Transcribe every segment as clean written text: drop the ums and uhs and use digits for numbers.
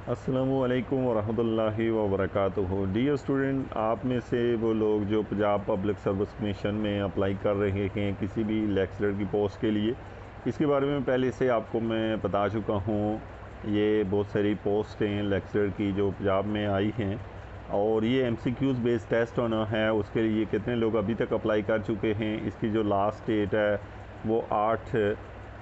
अस्सलामुअलैकुम वरहमतुल्लाहि वबरकातुहू। Dear student, आप में से वो लोग जो पंजाब पब्लिक सर्विस कमीशन में अप्लाई कर रहे हैं किसी भी लेक्चरर की पोस्ट के लिए, इसके बारे में पहले से आपको मैं बता चुका हूँ। ये बहुत सारी पोस्ट हैं लेक्चरर की जो पंजाब में आई हैं, और ये MCQs बेस्ड टेस्ट होना है। उसके लिए कितने लोग अभी तक अप्लाई कर चुके हैं, इसकी जो लास्ट डेट है वो 8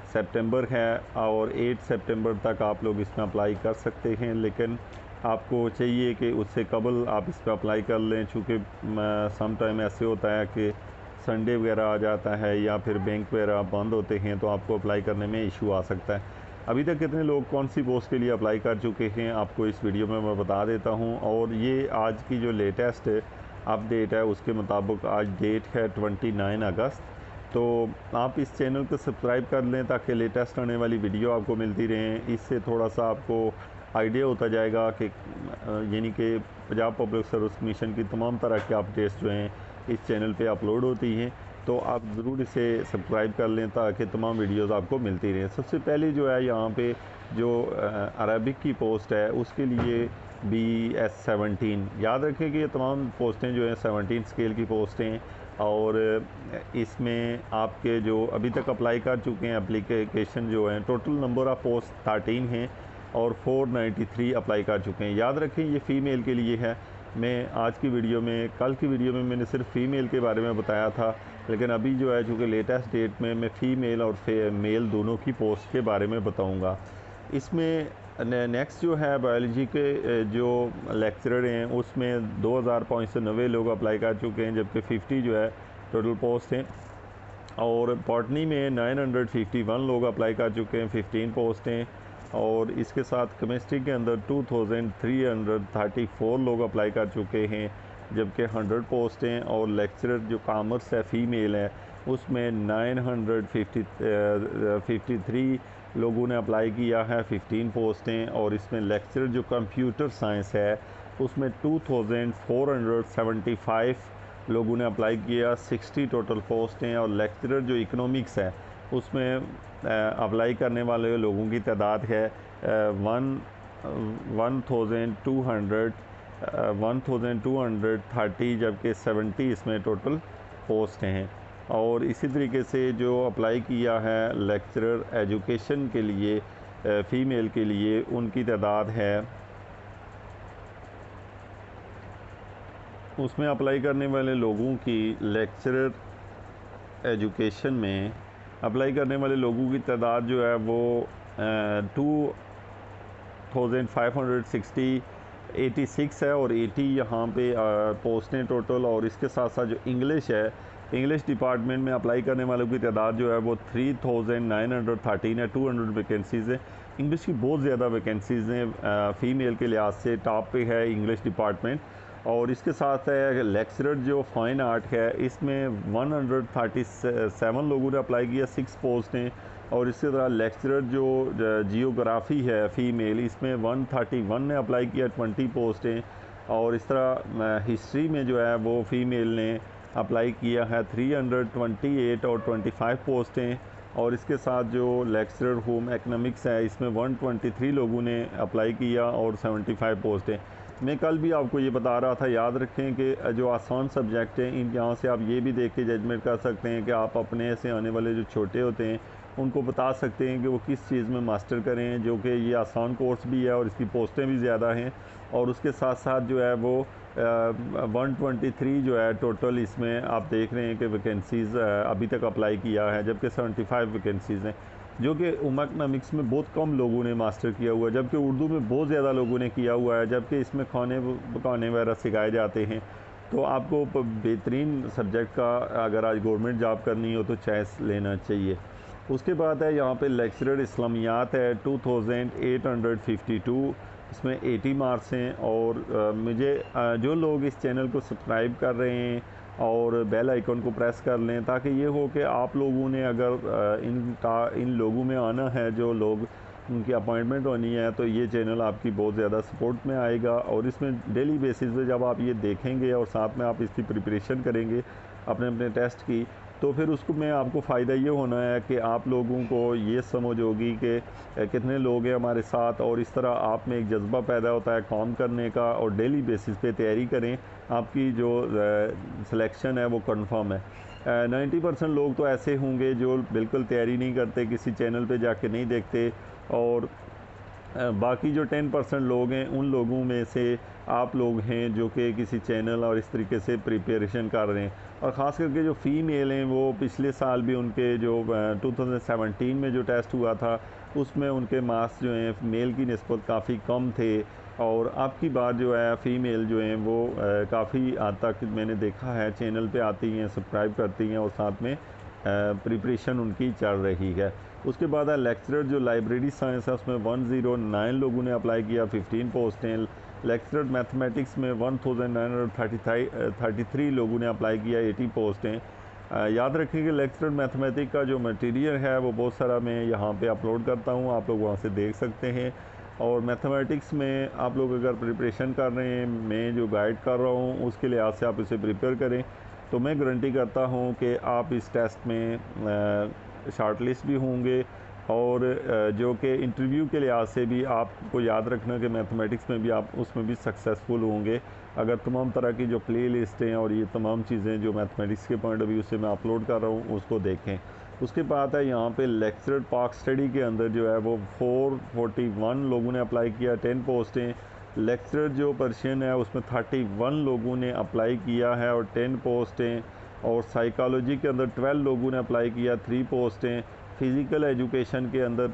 सितंबर है, और 8 सितंबर तक आप लोग इसमें अप्लाई कर सकते हैं। लेकिन आपको चाहिए कि उससे कबल आप इस पर अप्लाई कर लें, चूँकि सम टाइम ऐसे होता है कि संडे वगैरह आ जाता है या फिर बैंक वगैरह बंद होते हैं, तो आपको अप्लाई करने में इशू आ सकता है। अभी तक कितने लोग कौन सी पोस्ट के लिए अप्लाई कर चुके हैं आपको इस वीडियो में मैं बता देता हूँ। और ये आज की जो लेटेस्ट अपडेट है उसके मुताबिक आज डेट है 29 अगस्त। तो आप इस चैनल को सब्सक्राइब कर लें ताकि लेटेस्ट आने वाली वीडियो आपको मिलती रहें। इससे थोड़ा सा आपको आइडिया होता जाएगा कि यानी कि पंजाब पब्लिक सर्विस कमीशन की तमाम तरह के अपडेट्स जो हैं इस चैनल पे अपलोड होती हैं। तो आप ज़रूर इसे सब्सक्राइब कर लें ताकि तमाम वीडियोस आपको मिलती रहें। सबसे पहले जो है यहाँ पे जो अरबिक की पोस्ट है उसके लिए BS17, याद रखें कि ये तमाम पोस्टें जो हैं 17 स्केल की पोस्टें हैं। और इसमें आपके जो अभी तक अप्लाई कर चुके हैं एप्लीकेशन जो हैं, टोटल नंबर ऑफ़ पोस्ट 13 हैं और 493 अप्लाई कर चुके हैं। याद रखें ये फ़ीमेल के लिए है। मैं आज की वीडियो में, कल की वीडियो में मैंने सिर्फ फ़ीमेल के बारे में बताया था, लेकिन अभी जो है चूँकि लेटेस्ट डेट में मैं फ़ीमेल और मेल दोनों की पोस्ट के बारे में बताऊँगा। इसमें नेक्स्ट जो है बायोलॉजी के जो लेक्चरर हैं उसमें 2590 लोग अप्लाई कर चुके हैं, जबकि 50 जो है टोटल पोस्ट हैं। और बॉटनी में 951 लोग अप्लाई कर चुके हैं, 15 पोस्ट हैं। और इसके साथ केमिस्ट्री के अंदर 2334 लोग अप्लाई कर चुके हैं, जबकि 100 पोस्ट हैं। और लेक्चरर जो कॉमर्स है फ़ीमेल है उसमें 953 लोगों ने अप्लाई किया है, 15 पोस्टें। और इसमें लेक्चरर जो कंप्यूटर साइंस है उसमें 2475 लोगों ने अप्लाई किया, 60 टोटल पोस्टें। और लेक्चरर जो इकोनॉमिक्स है उसमें अप्लाई करने वाले लोगों की तादाद है 1230, जबकि 70 इसमें टोटल पोस्ट हैं। और इसी तरीके से जो अप्लाई किया है लेक्चरर एजुकेशन के लिए फ़ीमेल के लिए, उनकी तादाद है, उसमें अप्लाई करने वाले लोगों की लेक्चरर एजुकेशन में अप्लाई करने वाले लोगों की तादाद जो है वो 2586 है, और 80 यहाँ पे पोस्टें टोटल। और इसके साथ साथ जो इंग्लिश है, इंग्लिश डिपार्टमेंट में अप्लाई करने वालों की तादाद जो है वो 3913 है। 200 वैकेंसीज़ हैं। इंग्लिश की बहुत ज़्यादा वैकेंसीज़ हैं, फ़ीमेल के लिहाज से टॉप पे है इंग्लिश डिपार्टमेंट। और इसके साथ है लेक्चरर जो फ़ाइन आर्ट है, इसमें 137 लोगों ने अप्लाई किया, 6 पोस्ट हैं। और इसी तरह लेक्चरर जो जियोग्राफ़ी है फ़ीमेल, इसमें 131 ने अप्लाई किया, 20 पोस्ट हैं। और इस तरह हिस्ट्री में जो है वो फ़ीमेल ने अप्लाई किया है 328 और 25 पोस्ट हैं। और इसके साथ जो लेक्चरर होम इकनॉमिक्स है इसमें 123 लोगों ने अप्लाई किया और 75 पोस्ट हैं। मैं कल भी आपको ये बता रहा था, याद रखें कि जो आसान सब्जेक्ट हैं इन यहाँ से आप ये भी देख के जजमेंट कर सकते हैं कि आप अपने से आने वाले जो छोटे होते हैं उनको बता सकते हैं कि वो किस चीज़ में मास्टर करें, जो कि ये आसान कोर्स भी है और इसकी पोस्टें भी ज़्यादा हैं। और उसके साथ साथ जो है वो 123 जो है टोटल इसमें आप देख रहे हैं कि वैकेंसीज़ अभी तक अप्लाई किया है, जबकि 75 वैकेंसीज़ हैं, जो कि इकनॉमिक्स में बहुत कम लोगों ने मास्टर किया हुआ है, जबकि उर्दू में बहुत ज़्यादा लोगों ने किया हुआ है, जबकि इसमें खाने पकाने वगैरह सिखाए जाते हैं। तो आपको बेहतरीन सब्जेक्ट का अगर आज गवर्नमेंट जॉब करनी हो तो चॉइस लेना चाहिए। उसके बाद है यहाँ पे लेक्चरर इस्लामियात है 2852, इसमें 80 मार्क्स हैं। और मुझे जो लोग इस चैनल को सब्सक्राइब कर रहे हैं और बेल आइकन को प्रेस कर लें, ताकि ये हो कि आप लोगों ने अगर इन लोगों में आना है, जो लोग उनकी अपॉइंटमेंट होनी है, तो ये चैनल आपकी बहुत ज़्यादा सपोर्ट में आएगा। और इसमें डेली बेसिस पे जब आप ये देखेंगे और साथ में आप इसकी प्रिपरेशन करेंगे अपने अपने टेस्ट की, तो फिर उसको में आपको फ़ायदा ये होना है कि आप लोगों को ये समझ होगी कि कितने लोग हैं हमारे साथ, और इस तरह आप में एक जज्बा पैदा होता है काम करने का, और डेली बेसिस पे तैयारी करें, आपकी जो सिलेक्शन है वो कंफर्म है। 90% लोग तो ऐसे होंगे जो बिल्कुल तैयारी नहीं करते, किसी चैनल पे जाके नहीं देखते, और बाकी जो 10% लोग हैं उन लोगों में से आप लोग हैं जो कि किसी चैनल और इस तरीके से प्रिपरेशन कर रहे हैं। और ख़ास करके जो फ़ीमेल हैं वो पिछले साल भी उनके जो 2017 में जो टेस्ट हुआ था उसमें उनके मार्क्स जो हैं मेल की निस्बत काफ़ी कम थे, और अब की बार जो है फ़ीमेल जो हैं वो काफ़ी हद तक मैंने देखा है चैनल पे आती हैं, सब्सक्राइब करती हैं, और साथ में प्रिपरेशन उनकी चल रही है। उसके बाद है लेक्चरर जो लाइब्रेरी साइंस है उसमें 109 लोगों ने अप्लाई किया, 15 पोस्ट हैं। लेक्चरर मैथमेटिक्स में 1933 लोगों ने अप्लाई किया, 80 पोस्ट हैं। याद रखें कि लेक्चरर मैथमेटिक्स का जो मटेरियल है वो बहुत सारा मैं यहाँ पे अपलोड करता हूँ, आप लोग वहाँ से देख सकते हैं। और मैथमेटिक्स में आप लोग अगर प्रिपरेशन कर रहे हैं, मैं जो गाइड कर रहा हूँ उसके लिहाज से आप इसे प्रिपेयर करें, तो मैं गारंटी करता हूँ कि आप इस टेस्ट में शॉर्ट लिस्ट भी होंगे, और जो कि इंटरव्यू के लिहाज से भी आपको याद रखना कि मैथमेटिक्स में भी आप उसमें भी सक्सेसफुल होंगे अगर तमाम तरह की जो प्ले लिस्ट हैं और ये तमाम चीज़ें जो मैथमेटिक्स के पॉइंट ऑफ व्यू से मैं अपलोड कर रहा हूँ उसको देखें। उसके बाद है यहाँ पे लेक्चरर पार्क स्टडी के अंदर जो है वो 441 लोगों ने अप्लाई किया, 10 पोस्टें। लेक्चरर जो पर्शियन है उसमें 31 लोगों ने अप्लाई किया है और 10 पोस्टें। और साइकोलॉजी के अंदर 12 लोगों ने अप्लाई किया, 3 पोस्टें। फ़िज़िकल एजुकेशन के अंदर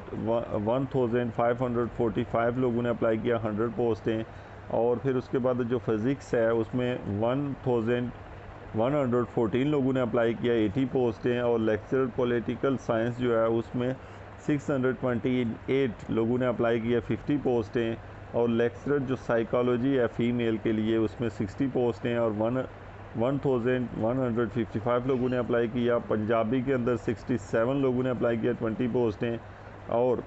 1545 लोगों ने अप्लाई किया, 100 पोस्टें। और फिर उसके बाद जो फ़िज़िक्स है उसमें 1114 लोगों ने अप्लाई किया, 80 पोस्टें। और लेक्चरर पॉलिटिकल साइंस जो है उसमें 628 लोगों ने अप्लाई किया, 50 पोस्टें। और लेक्चरर जो साइकोलॉजी है फ़ीमेल के लिए उसमें 60 पोस्टें और 1155 लोगों ने अप्लाई किया। पंजाबी के अंदर 67 लोगों ने अप्लाई किया, 20 पोस्टें। और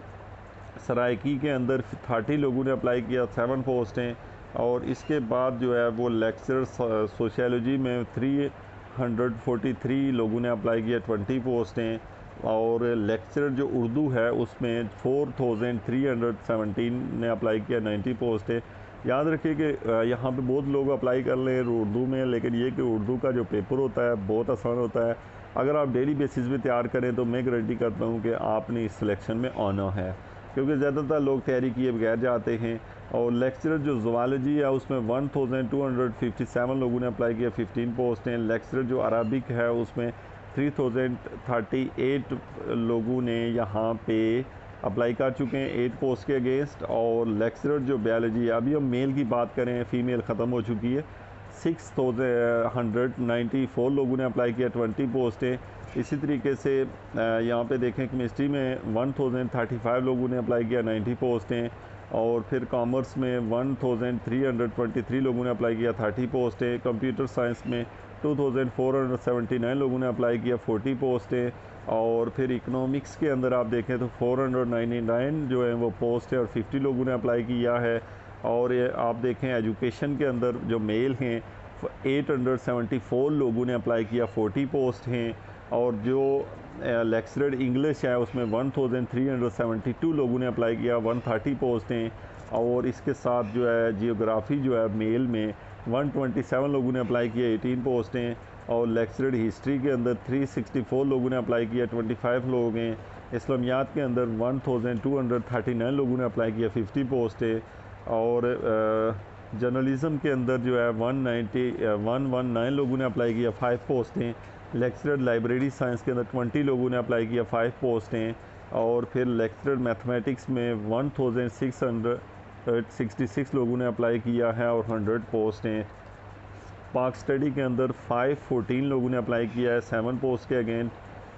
सराइकी के अंदर 30 लोगों ने अप्लाई किया, 7 पोस्टें। और इसके बाद जो है वो लेक्चरर सोशियोलॉजी में 343 लोगों ने अप्लाई किया, 20 पोस्टें। और लेक्चरर जो उर्दू है उसमें 4317 ने अप्लाई किया, 90 पोस्टें। याद रखिए कि यहाँ पे बहुत लोग अप्लाई कर रहे हैं उर्दू में, लेकिन ये कि उर्दू का जो पेपर होता है बहुत आसान होता है। अगर आप डेली बेसिस पे तैयार करें तो मैं गारंटी करता हूँ कि आपने इस सिलेक्शन में आना है, क्योंकि ज़्यादातर लोग तैयारी किए बगैर जाते हैं। और लेक्चरर जो ज़ुवालजी है उसमें 1257 लोगों ने अप्लाई किया, 15 पोस्ट हैं। लेक्चरर जो अरबिक है उसमें 3038 लोगों ने यहाँ पे अप्लाई कर चुके हैं, 8 पोस्ट के अगेंस्ट। और लेक्चरर जो बायोलॉजी है, अभी हम मेल की बात करें, फ़ीमेल ख़त्म हो चुकी है, 6194 लोगों ने अप्लाई किया, 20 पोस्टें। इसी तरीके से यहाँ पे देखें केमिस्ट्री में 1035 लोगों ने अप्लाई किया, 90 पोस्टें। और फिर कॉमर्स में 1323 लोगों ने अप्लाई किया, 30 पोस्टें। कंप्यूटर साइंस में 2479 लोगों ने अप्लाई किया, 40 पोस्टें। और फिर इकोनॉमिक्स के अंदर आप देखें तो 499 जो है वो पोस्ट है और 50 लोगों ने अप्लाई किया है। और ये आप देखें एजुकेशन के अंदर जो मेल हैं 874 लोगों ने अप्लाई किया, 40 पोस्ट हैं। और जो लेक्चरर इंग्लिश है उसमें 1372 लोगों ने अप्लाई किया, 130 पोस्ट हैं। और इसके साथ जो है जियोग्राफ़ी जो है मेल में 127 लोगों ने अप्लाई किया, 18 पोस्ट हैं। और लेक्चरर हिस्ट्री के अंदर 364 लोगों ने अप्लाई किया, 25 लोग हैं। इस्लामियात के अंदर 1239 लोगों ने अप्लाई किया, 50 पोस्ट है। और जर्नलिज़म के अंदर जो है 119 लोगों ने अप्लाई किया, 5 पोस्ट हैं। लेक्चरर लाइब्रेरी साइंस के अंदर 20 लोगों ने अप्लाई किया, 5 पोस्ट हैं। और फिर लेक्चरर मैथमेटिक्स में 1666 लोगों ने अप्लाई किया है और 100 पोस्ट हैं। पार्क स्टडी के अंदर 514 लोगों ने अप्लाई किया है, 7 पोस्ट के अगेन।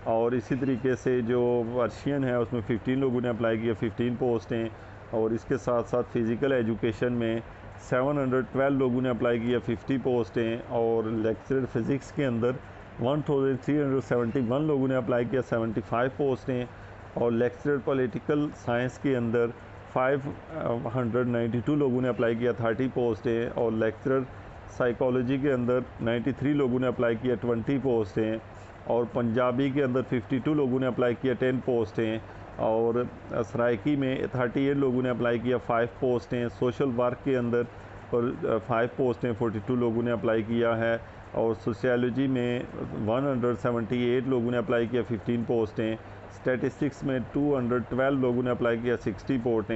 और इसी तरीके से जो वर्शियन है उसमें 15 लोगों ने अप्लाई किया, 15 पोस्ट हैं। और इसके साथ साथ फ़िज़िकल एजुकेशन में 712 लोगों ने अप्लाई किया, 50 पोस्ट हैं। और लेक्चरर फ़िज़िक्स के अंदर 1371 लोगों ने अप्लाई किया, 75 पोस्ट हैं। और लेक्चरर पॉलिटिकल साइंस के अंदर 592 लोगों ने अप्लाई किया, 30 पोस्ट हैं। और लेक्चरर साइकोलॉजी के अंदर 93 लोगों ने अप्लाई किया, 20 पोस्ट हैं। और पंजाबी के अंदर 52 लोगों ने अप्लाई किया, 10 पोस्ट हैं। और सराइकी में 38 लोगों ने अप्लाई किया, 5 पोस्ट हैं। सोशल वर्क के अंदर और 5 पोस्ट हैं, 42 लोगों ने अप्लाई किया है। और सोशियोलॉजी में 178 लोगों ने अप्लाई किया, 15 पोस्ट हैं। स्टैटिस्टिक्स में 212 लोगों ने अप्लाई किया, 60 पोस्ट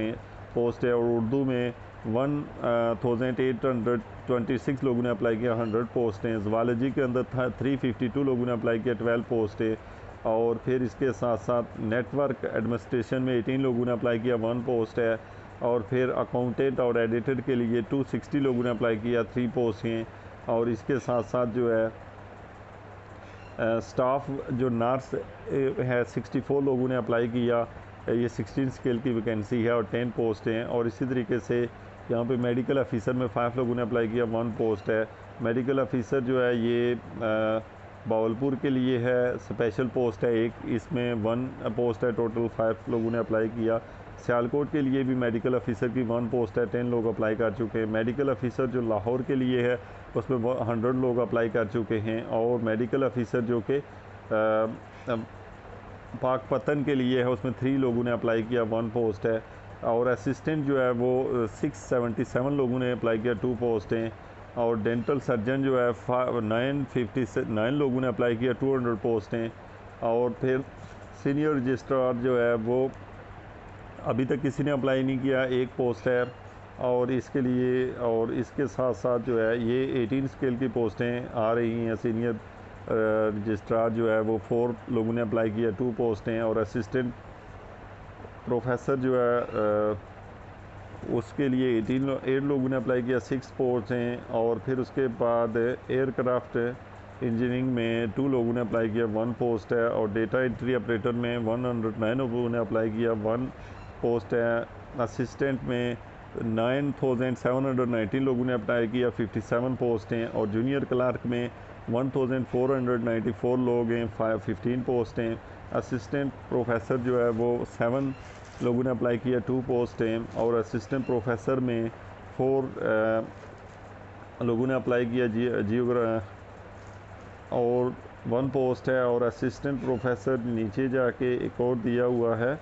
है। और उर्दू में 1826 लोगों ने अप्लाई किया, 100 पोस्ट हैं। ज़ुवालॉजी के अंदर 352 लोगों ने अप्लाई किया, 12 पोस्ट है। और फिर इसके साथ साथ नेटवर्क एडमिनिस्ट्रेशन में 18 लोगों ने अप्लाई किया, 1 पोस्ट है। और फिर अकाउंटेंट और एडिटर के लिए 260 लोगों ने अप्लाई किया, 3 पोस्ट हैं। और इसके साथ साथ जो है स्टाफ जो नर्स है 64 लोगों ने अप्लाई किया, ये 16 स्केल की वैकेंसी है और 10 पोस्ट हैं। और इसी तरीके से यहाँ पे मेडिकल ऑफिसर में 5 लोगों ने अप्लाई किया, 1 पोस्ट है। मेडिकल ऑफिसर जो है ये बावलपुर के लिए है, स्पेशल पोस्ट है एक, इसमें 1 पोस्ट है, टोटल 5 लोगों ने अप्लाई किया। सियालकोट के लिए भी मेडिकल ऑफिसर की 1 पोस्ट है, 10 लोग अप्लाई कर चुके हैं। मेडिकल ऑफिसर जो लाहौर के लिए है उसमें 100 लोग अप्लाई कर चुके हैं। और मेडिकल ऑफिसर जो कि पाकपतन के लिए है उसमें 3 लोगों ने अप्लाई किया, 1 पोस्ट है। और असिस्टेंट जो है वो 677 लोगों ने अप्लाई किया, 2 पोस्ट हैं। और डेंटल सर्जन जो है 959 लोगों ने अप्लाई किया, 200 पोस्ट हैं। और फिर सीनियर रजिस्ट्रार जो है वो अभी तक किसी ने अप्लाई नहीं किया, 1 पोस्ट है। और इसके लिए और इसके साथ साथ जो है ये 18 स्केल की पोस्टें आ रही हैं। सीनियर रजिस्ट्रार जो है वो 4 लोगों ने अप्लाई किया, 2 पोस्ट हैं। और असिस्टेंट प्रोफेसर जो है उसके लिए 8 लोगों ने अप्लाई किया, 6 पोस्ट हैं। और फिर उसके बाद एयरक्राफ्ट इंजीनियरिंग में 2 लोगों ने अप्लाई किया, 1 पोस्ट है। और डेटा एंट्री ऑपरेटर में 109 लोगों ने अप्लाई किया, 1 पोस्ट है। असिस्टेंट में 9719 लोगों ने अप्लाई किया, 57 पोस्ट हैं। और जूनियर क्लार्क में 1494 लोग हैं, 15 पोस्ट हैं। असिस्टेंट प्रोफेसर जो है वो 7 लोगों ने अप्लाई किया, 2 पोस्ट हैं। और असिस्टेंट प्रोफेसर में 4 लोगों ने अप्लाई किया, और 1 पोस्ट है। और असिस्टेंट प्रोफेसर नीचे जाके एक और दिया हुआ है,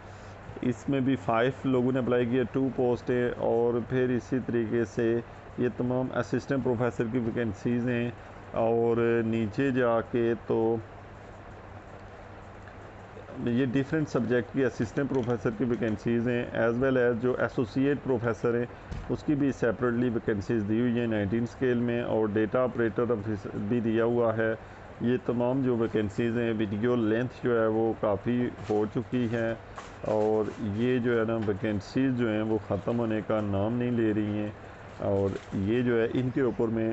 इसमें भी 5 लोगों ने अप्लाई किया, 2 पोस्ट है। और फिर इसी तरीके से ये तमाम असिस्टेंट प्रोफेसर की वैकेंसीज़ हैं। और नीचे जाके तो ये डिफरेंट सब्जेक्ट की असिस्टेंट प्रोफेसर की वैकेंसीज़ हैं, एज़ वेल एज़ जो एसोसिएट प्रोफेसर हैं उसकी भी सेपरेटली वैकेंसीज़ दी हुई हैं 19 स्केल में। और डेटा ऑपरेटर भी दिया हुआ है। ये तमाम जो वैकेंसीज़ हैं, वीडियो लेंथ जो है वो काफ़ी हो चुकी है। और ये जो है ना वैकेंसीज़ जो हैं वो ख़त्म होने का नाम नहीं ले रही हैं। और ये जो है इनके ऊपर मैं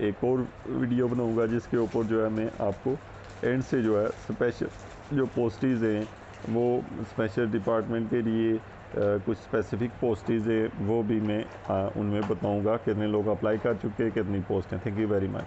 एक और वीडियो बनाऊंगा जिसके ऊपर जो है मैं आपको एंड से जो है स्पेशल जो पोस्टीज़ हैं वो स्पेशल डिपार्टमेंट के लिए कुछ स्पेसिफ़िक पोस्टीज़ हैं वो भी मैं उनमें बताऊंगा कितने लोग अप्लाई कर चुके हैं, कितनी पोस्ट हैं। Thank you very much.